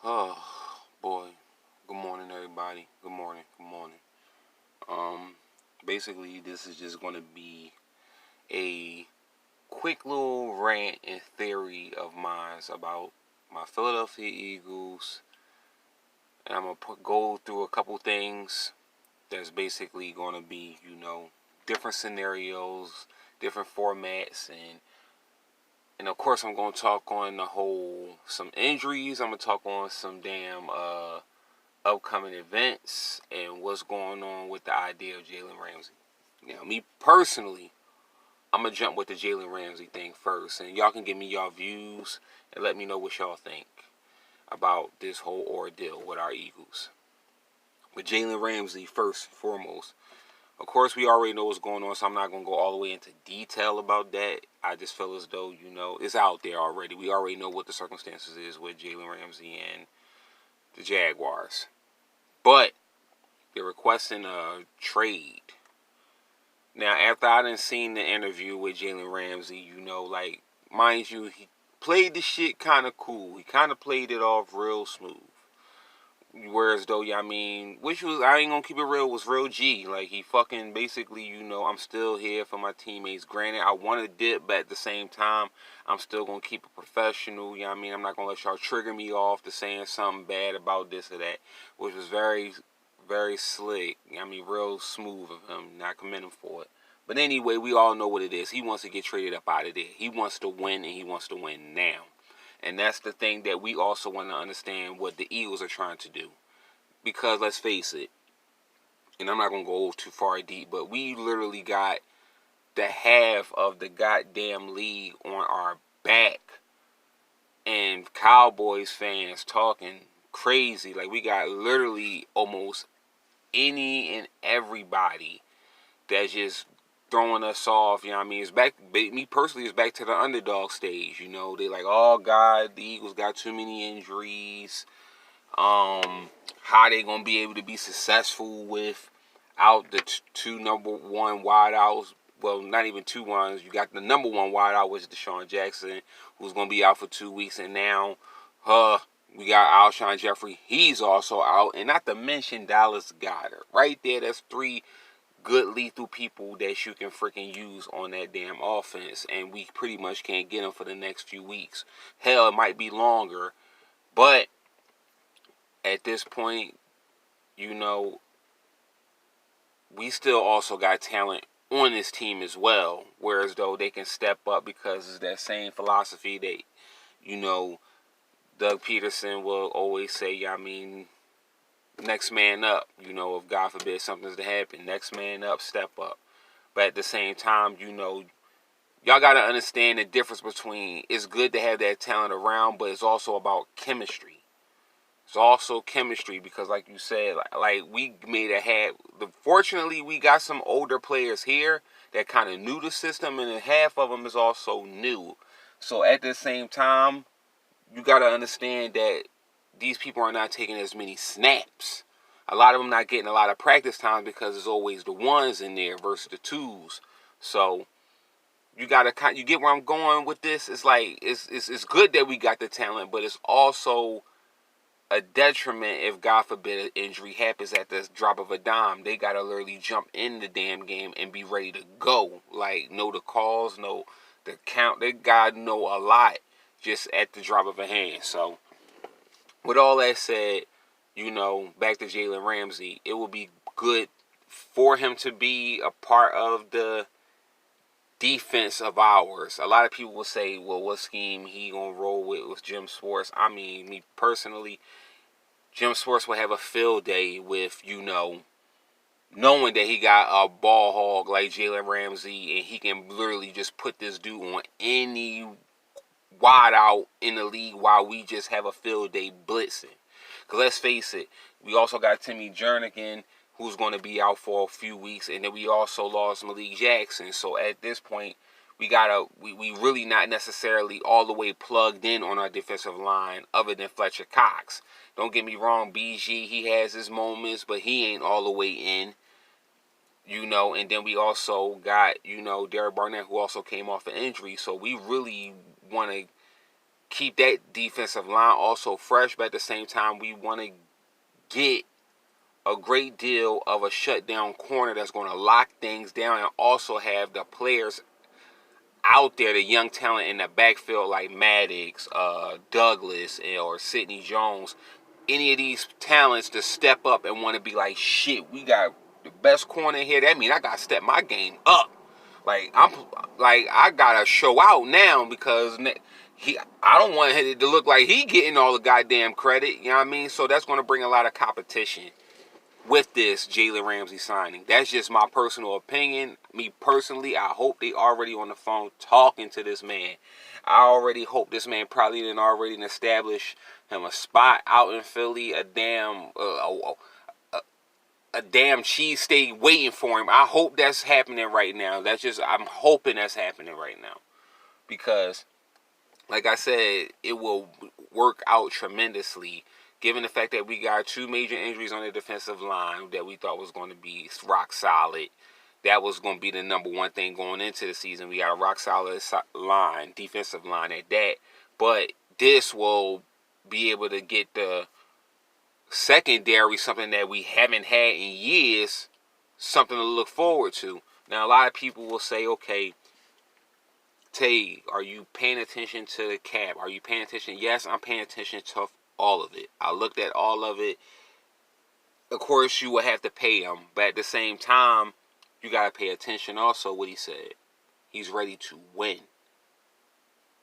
Oh boy. Good morning, everybody. Good morning. Good morning. Um, Basically, this is just going to be a quick little rant and theory of mine about my Philadelphia Eagles, and I'm gonna go through a couple things that's basically going to be, different scenarios, different formats, and of course, I'm going to talk on some injuries. I'm going to talk on some damn upcoming events and what's going on with the idea of Jalen Ramsey. Now, me personally, I'm going to jump with the Jalen Ramsey thing first. And y'all can give me y'all views and let me know what y'all think about this whole ordeal with our Eagles. But Jalen Ramsey, first and foremost. Of course, we already know what's going on, so I'm not going to go all the way into detail about that. I just feel as though, it's out there already. We already know what the circumstances is with Jalen Ramsey and the Jaguars. But they're requesting a trade. Now, after I done seen the interview with Jalen Ramsey, mind you, he played the shit kind of cool. He kind of played it off real smooth. Whereas though, which was, I ain't gonna keep it real, was real G. Like, he fucking basically, I'm still here for my teammates. Granted, I want to dip, but at the same time, I'm still gonna keep it professional. I'm not gonna let y'all trigger me off to saying something bad about this or that, which was very, very slick. Real smooth of him. Not commend him for it. But anyway, we all know what it is. He wants to get traded up out of there. He wants to win, and he wants to win now. And that's the thing that we also want to understand what the Eagles are trying to do. Because let's face it, and I'm not going to go too far deep, but we literally got the half of the goddamn league on our back. And Cowboys fans talking crazy. Like, we got literally almost any and everybody that's just throwing us off. It's back. Me personally, it's back to the underdog stage. They like, oh God, the Eagles got too many injuries. How they gonna be able to be successful without the two number one wideouts? Well, not even two ones. You got the number one wideout, which is Deshaun Jackson, who's gonna be out for 2 weeks, and now, we got Alshon Jeffrey. He's also out, and not to mention Dallas Goedert. Right there, that's three good lethal people that you can freaking use on that damn offense, and we pretty much can't get them for the next few weeks. Hell, it might be longer, but at this point, we still also got talent on this team as well, whereas though they can step up because it's that same philosophy that, Doug Peterson will always say, next man up, if God forbid something's to happen, next man up, step up. But at the same time, y'all got to understand the difference between, it's good to have that talent around, but it's also about chemistry. It's also chemistry because, like you said, like we made fortunately, we got some older players here that kind of knew the system, and then half of them is also new. So at the same time, you got to understand that these people are not taking as many snaps. A lot of them not getting a lot of practice time because there's always the ones in there versus the twos. So you get where I'm going with this. It's like it's good that we got the talent, but it's also a detriment if, God forbid, an injury happens at the drop of a dime. They got to literally jump in the damn game and be ready to go. Like, know the calls, know the count. They got to know a lot just at the drop of a hand. So, with all that said, back to Jalen Ramsey, it would be good for him to be a part of the defense of ours. A lot of people will say, well, what scheme he gonna roll with Jim Schwartz? Me personally, Jim Schwartz will have a field day with, knowing that he got a ball hog like Jalen Ramsey, and he can literally just put this dude on any wide out in the league while we just have a field day blitzing. Because let's face it, we also got Timmy Jernigan, who's going to be out for a few weeks, and then we also lost Malik Jackson. So at this point, we really not necessarily all the way plugged in on our defensive line other than Fletcher Cox. Don't get me wrong, BG, he has his moments, but he ain't all the way in. And then we also got, Derek Barnett, who also came off an injury. So we really want to keep that defensive line also fresh, but at the same time, we want to get a great deal of a shutdown corner that's going to lock things down and also have the players out there, the young talent in the backfield like Maddox, Douglas, or Sidney Jones, any of these talents to step up and want to be like, shit, we got the best corner here. That means I got to step my game up. I gotta show out now because I don't want it to look like he getting all the goddamn credit. You know what I mean? So that's going to bring a lot of competition with this Jalen Ramsey signing. That's just my personal opinion. Me personally, I hope they already on the phone talking to this man. I already hope this man probably didn't already establish him a spot out in Philly, a damn cheesesteak waiting for him. I hope that's happening right now. I'm hoping that's happening right now. Because, like I said, it will work out tremendously given the fact that we got 2 major injuries on the defensive line that we thought was going to be rock solid. That was going to be the number one thing going into the season. We got a rock solid line, defensive line at that. But this will be able to get the secondary, something that we haven't had in years, something to look forward to. Now, a lot of people will say, okay, Tay, are you paying attention to the cap? Are you paying attention? Yes, I'm paying attention to all of it. I looked at all of it. Of course, you will have to pay him, but at the same time, you got to pay attention also what he said. He's ready to win.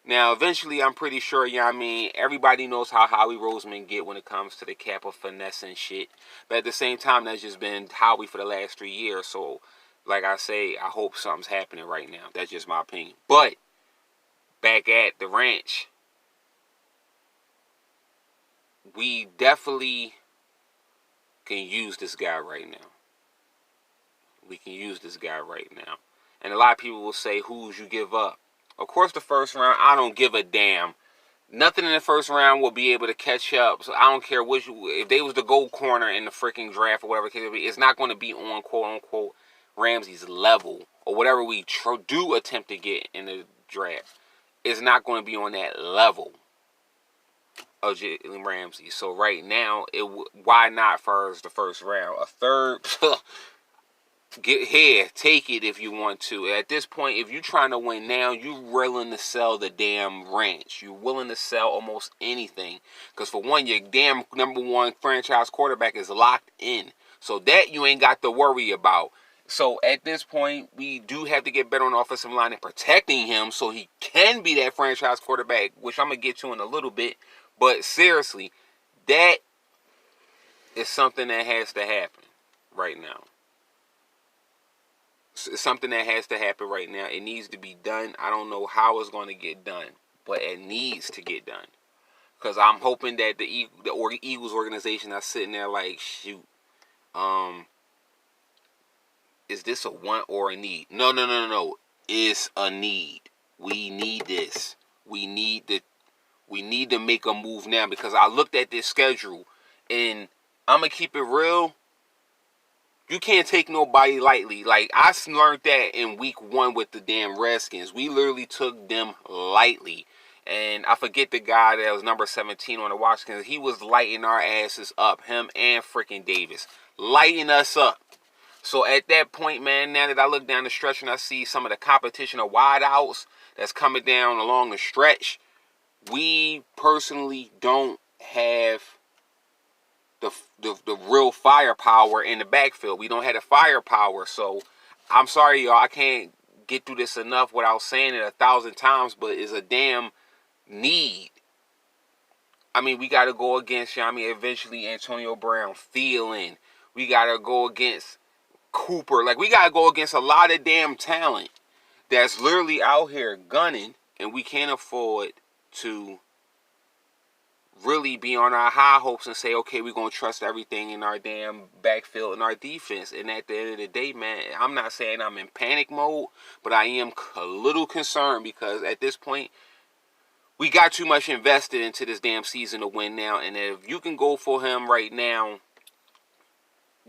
Now, eventually, I'm pretty sure, you know what I mean, everybody knows how Howie Roseman get when it comes to the cap of finesse and shit. But at the same time, that's just been Howie for the last 3 years. So, like I say, I hope something's happening right now. That's just my opinion. But, back at the ranch, we definitely can use this guy right now. We can use this guy right now. And a lot of people will say, who's you give up? Of course, the first round, I don't give a damn. Nothing in the first round will be able to catch up. So I don't care if they was the gold corner in the freaking draft or whatever it be. It's not going to be on quote unquote Ramsey's level or whatever we do attempt to get in the draft. It's not going to be on that level of Jalen Ramsey. So right now, why not first the first round? A third. Get here, take it if you want to. At this point, if you're trying to win now, you're willing to sell the damn ranch. You're willing to sell almost anything. Because for one, your damn number one franchise quarterback is locked in. So that you ain't got to worry about. So at this point, we do have to get better on the offensive line and protecting him so he can be that franchise quarterback, which I'm going to get to in a little bit. But seriously, that is something that has to happen right now. It's something that has to happen right now. It needs to be done. I don't know how it's going to get done, but it needs to get done. Because I'm hoping that the Eagles organization are sitting there like, shoot, is this a want or a need? No. It's a need. We need this. We need to make a move now because I looked at this schedule and I'm going to keep it real. You can't take nobody lightly. Like, I learned that in week 1 with the damn Redskins. We literally took them lightly. And I forget the guy that was number 17 on the Washington. He was lighting our asses up. Him and freaking Davis. Lighting us up. So at that point, man, now that I look down the stretch and I see some of the competition of wideouts that's coming down along the stretch, we personally don't have the real firepower in the backfield. We don't have the firepower. So I'm sorry, y'all. I can't get through this enough without saying it 1,000 times, but it's a damn need. I mean, we got to go against, eventually Antonio Brown, Thielen. We got to go against Cooper. Like, we got to go against a lot of damn talent that's literally out here gunning, and we can't afford to really be on our high hopes and say, okay, we're going to trust everything in our damn backfield and our defense. And at the end of the day, man, I'm not saying I'm in panic mode, but I am a little concerned because at this point, we got too much invested into this damn season to win now. And if you can go for him right now,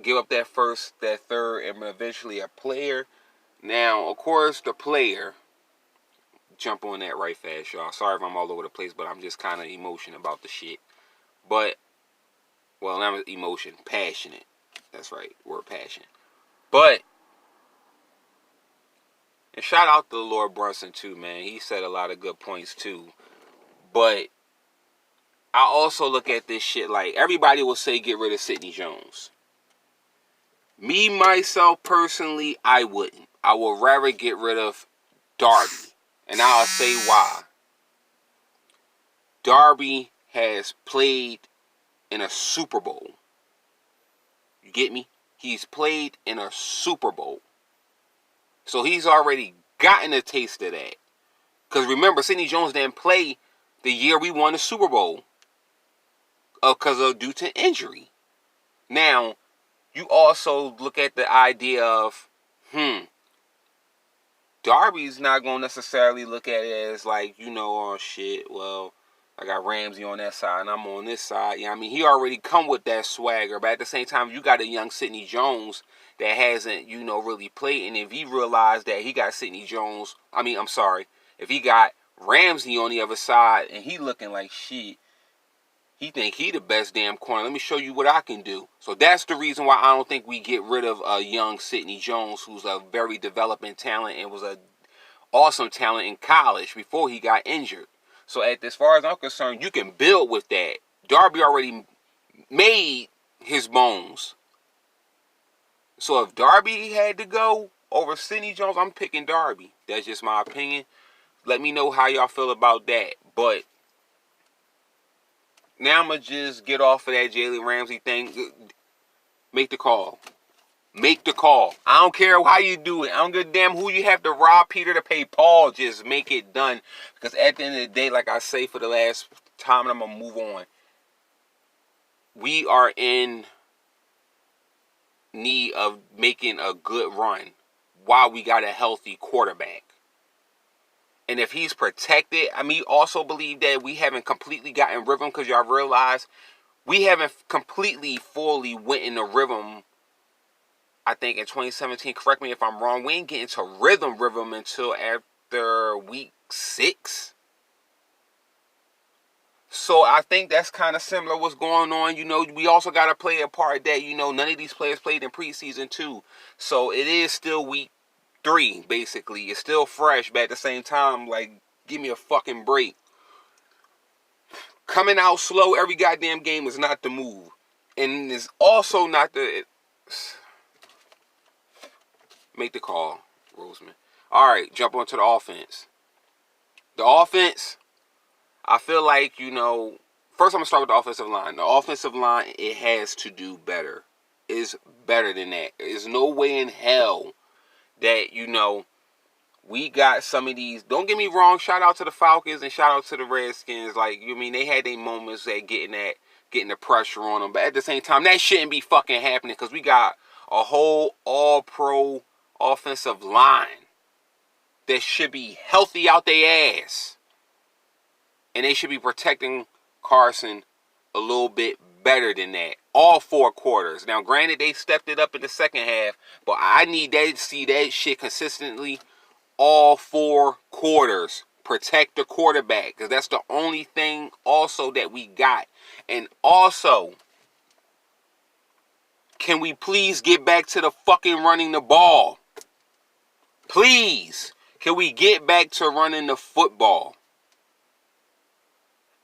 give up that first, that third, and eventually a player. Now, of course, the player, jump on that right fast, y'all. Sorry if I'm all over the place, but I'm just kind of emotional about the shit. But, well, not emotion, passionate. That's right, word passion. But, and shout out to Lord Brunson too, man. He said a lot of good points too. But I also look at this shit like everybody will say get rid of Sidney Jones. Me, myself, personally, I wouldn't. I would rather get rid of Darby. And I'll say why. Darby has played in a Super Bowl. You get me? He's played in a Super Bowl. So he's already gotten a taste of that. Because remember, Sidney Jones didn't play the year we won the Super Bowl. Due to injury. Now, you also look at the idea of, Darby's not going to necessarily look at it as like, oh shit, well, I got Ramsey on that side and I'm on this side. I mean, he already come with that swagger. But at the same time, you got a young Sidney Jones that hasn't, really played. And if he realized that he got if he got Ramsey on the other side and he looking like shit, he think he the best damn corner. Let me show you what I can do. So that's the reason why I don't think we get rid of a young Sidney Jones, who's a very developing talent and was a awesome talent in college before he got injured. So as far as I'm concerned, you can build with that. Darby already made his bones. So if Darby had to go over Sidney Jones, I'm picking Darby. That's just my opinion. Let me know how y'all feel about that. But now I'm going to just get off of that Jalen Ramsey thing. Make the call. Make the call. I don't care how you do it. I don't give a damn who you have to rob Peter to pay Paul. Just make it done. Because at the end of the day, like I say for the last time, and I'm going to move on. We are in need of making a good run while we got a healthy quarterback. And if he's protected, also believe that we haven't completely gotten rhythm, because y'all realize we haven't completely, fully went into rhythm. I think in 2017, correct me if I'm wrong, we ain't getting to rhythm until after week 6. So I think that's kind of similar what's going on. We also got to play a part that, none of these players played in preseason too. So it is still week 3, basically. It's still fresh, but at the same time, like, give me a fucking break. Coming out slow every goddamn game is not the move. And it's also not the... Make the call, Roseman. All right, jump onto the offense. The offense, I feel like, first I'm going to start with the offensive line. The offensive line, it has to do better. It's better than that. There's no way in hell that, we got some of these. Don't get me wrong, shout out to the Falcons and shout out to the Redskins. Like, they had their moments at getting the pressure on them. But at the same time, that shouldn't be fucking happening, because we got a whole all-pro offensive line that should be healthy out their ass. And they should be protecting Carson a little bit better than that. All 4 quarters. Now, granted, they stepped it up in the second half, but I need to see that shit consistently all 4 quarters. Protect the quarterback, because that's the only thing also that we got. And also, can we please get back to the fucking running the ball? Please. Can we get back to running the football?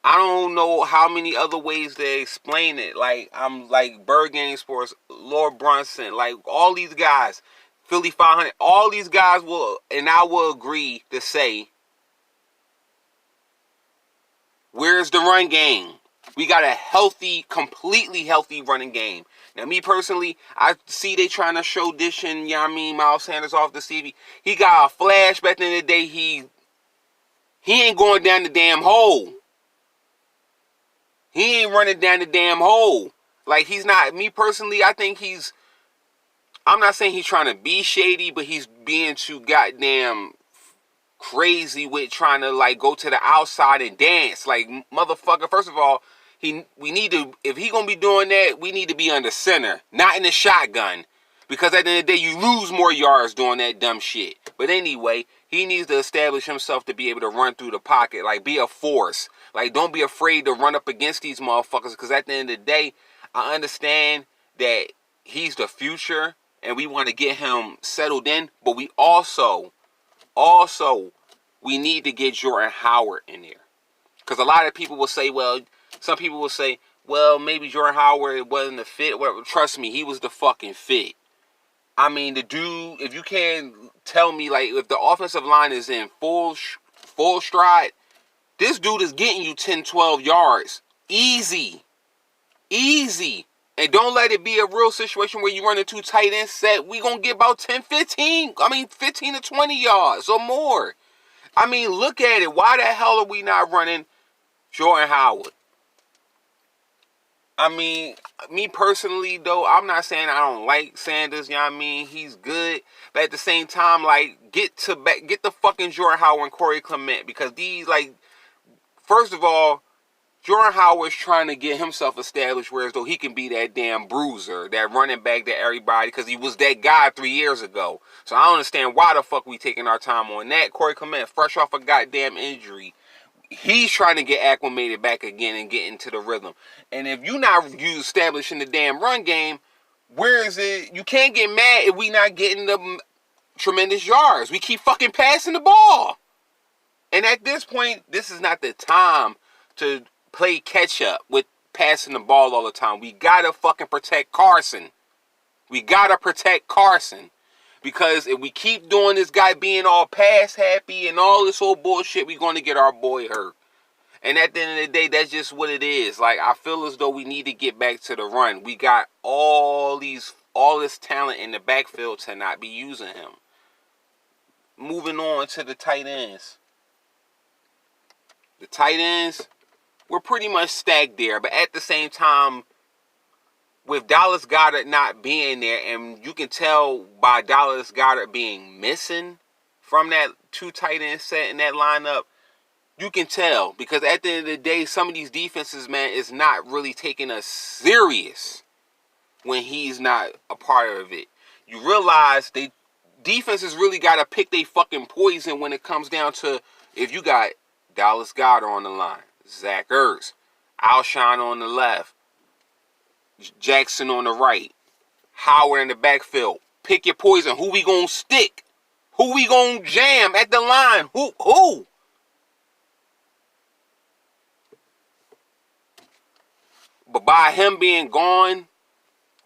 I don't know how many other ways to explain it. Like, I'm like Bird Game Sports, Lord Brunson, like all these guys, Philly 500, all these guys will, and I will agree to say, where's the run game? We got a healthy, completely healthy running game. Now, me personally, I see they trying to show dishing, Miles Sanders off the CV. He got a flash back in the day. He ain't going down the damn hole. He ain't running down the damn hole. Like, he's not, me personally, I think I'm not saying he's trying to be shady, but he's being too goddamn crazy with trying to, like, go to the outside and dance. Like, motherfucker, first of all, we need to, if he gonna be doing that, we need to be under center, not in the shotgun. Because at the end of the day, you lose more yards doing that dumb shit. But anyway, He needs to establish himself to be able to run through the pocket. Like, be a force. Like, don't be afraid to run up against these motherfuckers. Because at the end of the day, I understand that he's the future. And we want to get him settled in. But we also, we need to get Jordan Howard in there. Because a lot of people will say, well, some people will say, well, maybe Jordan Howard wasn't the fit. Well, trust me, he was the fucking fit. I mean, the dude, if you can't tell me, like, if the offensive line is in full stride, this dude is getting you 10, 12 yards. Easy. Easy. And don't let it be a real situation where you run a 2 tight end set. We going to get about 10, 15. 15 to 20 yards or more. I mean, look at it. Why the hell are we not running Jordan Howard? I mean, me personally, though, I'm not saying I don't like Sanders, you know what I mean? He's good. But at the same time, like, get the fucking Jordan Howard and Corey Clement. Because these, like, first of all, Jordan Howard's trying to get himself established, whereas though he can be that damn bruiser, that running back that everybody, because he was that guy 3 years ago. So I don't understand why the fuck we taking our time on that. Corey Clement, fresh off a goddamn injury. He's trying to get acclimated back again and get into the rhythm. And if you establishing the damn run game, where is it? You can't get mad if we not getting the tremendous yards. We keep fucking passing the ball. And at this point, this is not the time to play catch up with passing the ball all the time. We gotta fucking protect Carson. We gotta protect Carson. Because if we keep doing this guy being all pass happy and all this old bullshit, we're going to get our boy hurt. And at the end of the day, that's just what it is. Like, I feel as though we need to get back to the run. We got all this talent in the backfield to not be using him. Moving on to the tight ends. The tight ends, we're pretty much stacked there. But at the same time, with Dallas Goedert not being there, and you can tell by Dallas Goedert being missing from that 2 tight end set in that lineup, you can tell. Because at the end of the day, some of these defenses, man, is not really taking us serious when he's not a part of it. You realize defenses really got to pick their fucking poison when it comes down to if you got Dallas Goedert on the line, Zach Ertz, Alshon on the left, Jackson on the right, Howard in the backfield. Pick your poison. Who we gonna stick? Who we gonna jam at the line? Who? But by him being gone,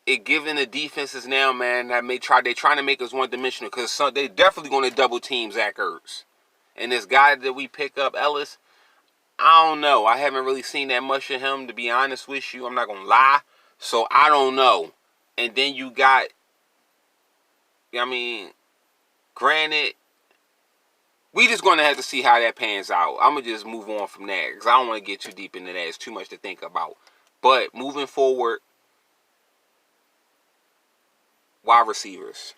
it giving the defenses now, man, that they're trying to make us one-dimensional because they definitely gonna double team Zach Ertz. And this guy that we pick up, Ellis, I don't know. I haven't really seen that much of him, to be honest with you. I'm not gonna lie. So, I don't know. And then you got, granted, we just going to have to see how that pans out. I'm going to just move on from that because I don't want to get too deep into that. It's too much to think about. But moving forward, wide receivers.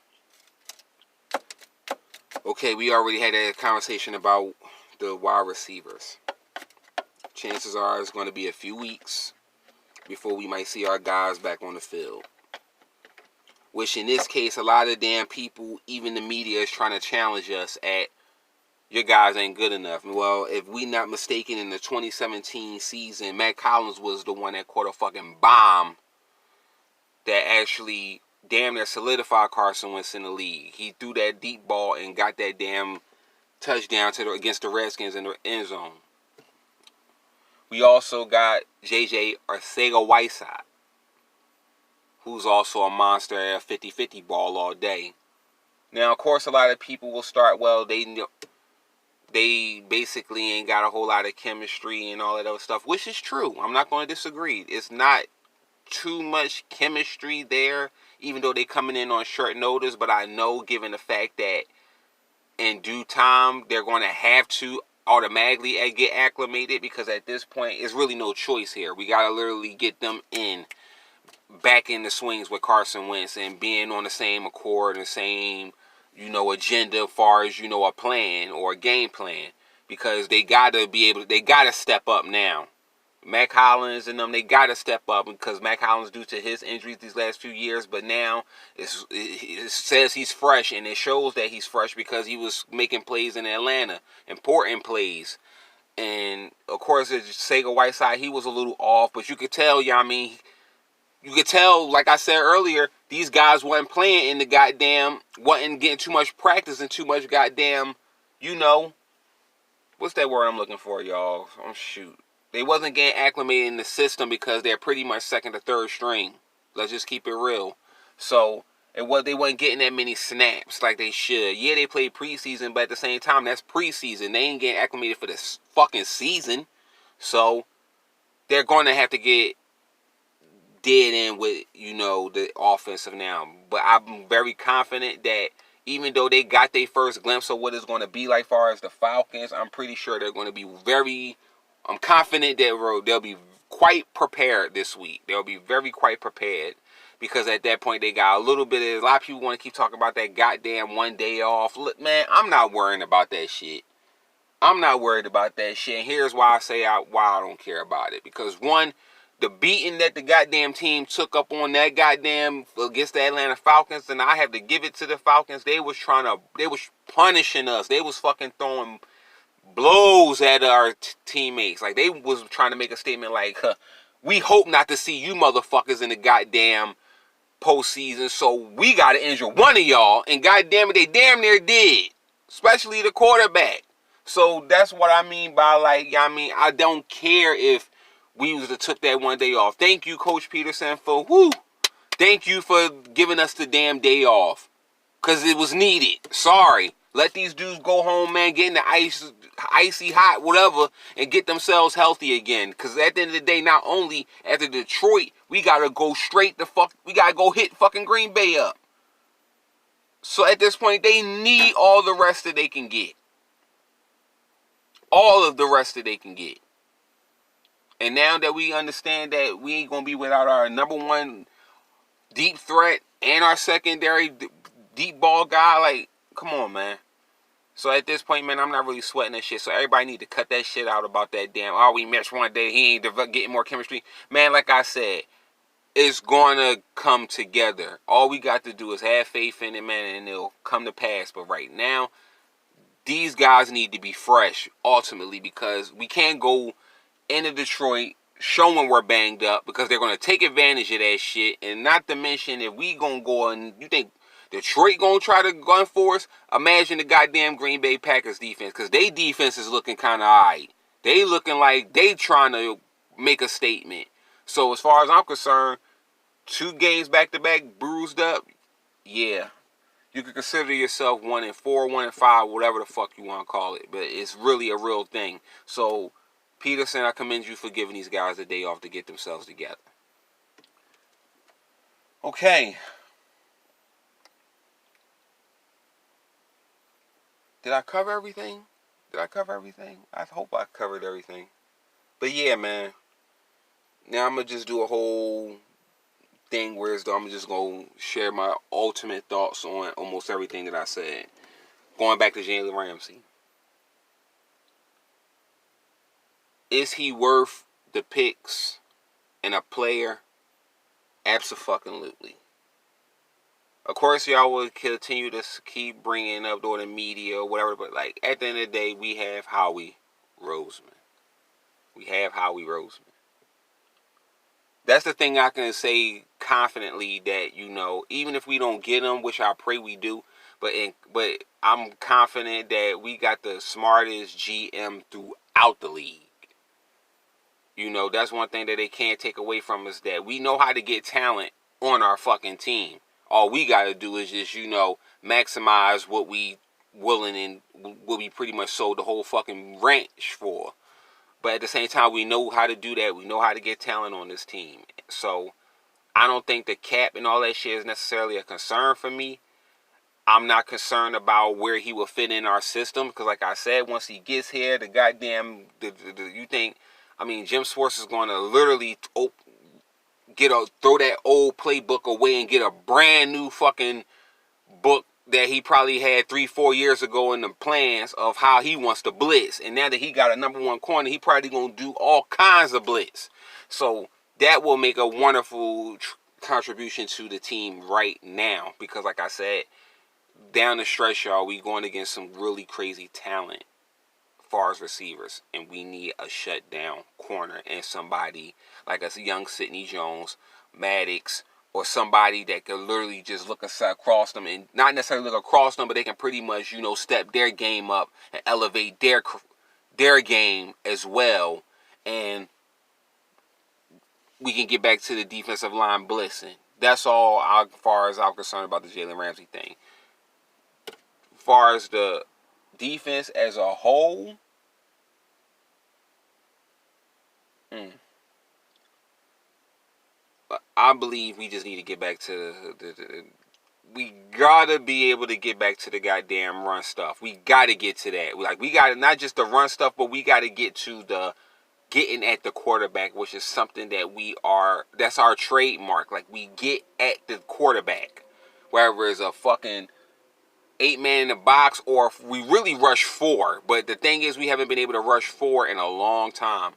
Okay, we already had a conversation about the wide receivers. Chances are it's going to be a few weeks before we might see our guys back on the field. Which in this case, a lot of damn people, even the media, is trying to challenge us at, your guys ain't good enough. Well, if we not mistaken, in the 2017 season, Matt Collins was the one that caught a fucking bomb that actually damn near solidified Carson Wentz in the league. He threw that deep ball and got that damn touchdown against the Redskins in the end zone. We also got J.J. Arcega-Whiteside, who's also a monster at a 50-50 ball all day. Now, of course, a lot of people will start, well, they basically ain't got a whole lot of chemistry and all that other stuff, which is true. I'm not going to disagree. It's not too much chemistry there, even though they coming in on short notice, but I know, given the fact that in due time, they're going to have to automatically get acclimated because at this point, it's really no choice here. We got to literally get them back in the swings with Carson Wentz and being on the same accord and the same, agenda as far as, a plan or a game plan because they got to step up now. Mac Hollins and them, they got to step up because Mac Hollins, due to his injuries these last few years, but now it says he's fresh, and it shows that he's fresh because he was making plays in Atlanta, important plays. And, of course, Sega Whiteside, he was a little off, but you could tell, you could tell, like I said earlier, these guys wasn't playing in the wasn't getting too much practice and too much what's that word I'm looking for, y'all? Oh, shoot. They wasn't getting acclimated in the system because they're pretty much second or third string. Let's just keep it real. So, they wasn't getting that many snaps like they should. Yeah, they played preseason, but at the same time, that's preseason. They ain't getting acclimated for this fucking season. So, they're going to have to get dead in with, the offensive now. But I'm very confident that even though they got their first glimpse of what it's going to be like far as the Falcons, I'm pretty sure they're going to be I'm confident that they'll be quite prepared this week. They'll be very quite prepared because at that point they got a lot of people want to keep talking about that goddamn one day off. Look, man, I'm not worrying about that shit. I'm not worried about that shit. And here's why I say why I don't care about it. Because one, the beating that the goddamn team took up on that goddamn against the Atlanta Falcons, and I have to give it to the Falcons, they was punishing us. They was fucking throwing blows at our teammates. Like, they was trying to make a statement like, we hope not to see you motherfuckers in the goddamn postseason, so we got to injure one of y'all, and goddamn it, they damn near did. Especially the quarterback. So that's what I mean by, I don't care if we was to took that one day off. Thank you, Coach Peterson, thank you for giving us the damn day off. Because it was needed. Sorry. Let these dudes go home, man, get in the icy hot, whatever, and get themselves healthy again. Because at the end of the day, not only after Detroit, we got to go we got to go hit fucking Green Bay up. So at this point, they need all the rest that they can get. All of the rest that they can get. And now that we understand that we ain't going to be without our number one deep threat and our secondary deep ball guy, come on, man. So at this point, man, I'm not really sweating that shit. So everybody need to cut that shit out about that damn, we matched one day, he ain't getting more chemistry. Man, like I said, it's going to come together. All we got to do is have faith in it, man, and it'll come to pass. But right now, these guys need to be fresh, ultimately, because we can't go into Detroit showing we're banged up, because they're going to take advantage of that shit. And not to mention, if we going to go and you think Detroit going to try to gun for us, imagine the goddamn Green Bay Packers defense, because they defense is looking kind of alright. They looking like they trying to make a statement. So as far as I'm concerned, 2 games back-to-back bruised up, yeah. You can consider yourself 1-4, 1-5, whatever the fuck you want to call it. But it's really a real thing. So, Peterson, I commend you for giving these guys a day off to get themselves together. Okay. Did I cover everything? I hope I covered everything. But yeah, man. Now I'm going to just do a whole thing where I'm just going to share my ultimate thoughts on almost everything that I said. Going back to Jalen Ramsey. Is he worth the picks and a player? Abso-fucking-lutely. Of course, y'all will continue to keep bringing up during the media or whatever, but at the end of the day, we have Howie Roseman. That's the thing I can say confidently that, even if we don't get him, which I pray we do, but I'm confident that we got the smartest GM throughout the league. That's one thing that they can't take away from us, that we know how to get talent on our fucking team. All we got to do is just, maximize what we willing and what we pretty much sold the whole fucking ranch for. But at the same time, we know how to do that. We know how to get talent on this team. So I don't think the cap and all that shit is necessarily a concern for me. I'm not concerned about where he will fit in our system. Because like I said, once he gets here, Jim Schwartz is going to literally throw that old playbook away and get a brand new fucking book, that he probably had 3-4 years ago in the plans of how he wants to blitz. And now that he got a number one corner, he probably going to do all kinds of blitz. So that will make a wonderful contribution to the team right now. Because like I said, down the stretch, y'all, we going against some really crazy talent as far as receivers. And we need a shutdown corner and somebody like a young Sidney Jones, Maddox, or somebody that can literally just look across them, and not necessarily look across them, but they can pretty much, step their game up and elevate their game as well. And we can get back to the defensive line blitzing. That's all as far as I'm concerned about the Jalen Ramsey thing. As far as the defense as a whole, I believe we just need to get back to we gotta be able to get back to the goddamn run stuff. We gotta get to that. Like, we gotta, not just the run stuff, but we gotta get to the getting at the quarterback, which is something that that's our trademark. Like, we get at the quarterback, whether it's a fucking 8-man in the box or if we really rush 4. But the thing is, we haven't been able to rush 4 in a long time.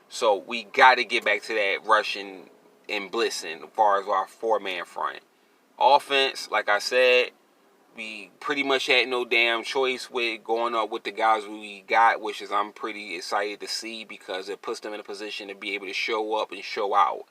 So we got to get back to that rushing and blitzing as far as our 4-man front. Offense, like I said, we pretty much had no damn choice with going up with the guys we got, which is I'm pretty excited to see because it puts them in a position to be able to show up and show out.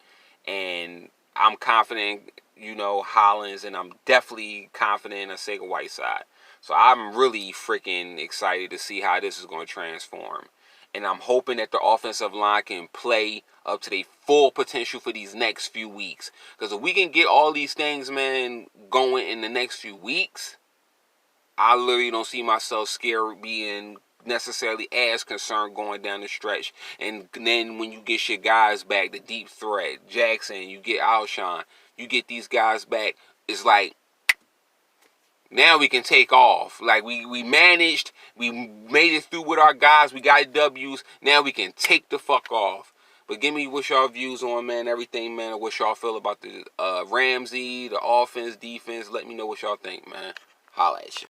And I'm confident, Hollins, and I'm definitely confident in a Sega Whiteside. So I'm really freaking excited to see how this is going to transform. And I'm hoping that the offensive line can play up to their full potential for these next few weeks. Because if we can get all these things, man, going in the next few weeks, I literally don't see myself scared being necessarily as concerned going down the stretch. And then when you get your guys back, the deep threat, Jackson, you get Alshon, you get these guys back, it's like, now we can take off. Like, we managed, we made it through with our guys, we got W's, now we can take the fuck off. But give me what y'all views on, man, everything, man, what y'all feel about the Ramsey, the offense, defense. Let me know what y'all think, man. Holla at you.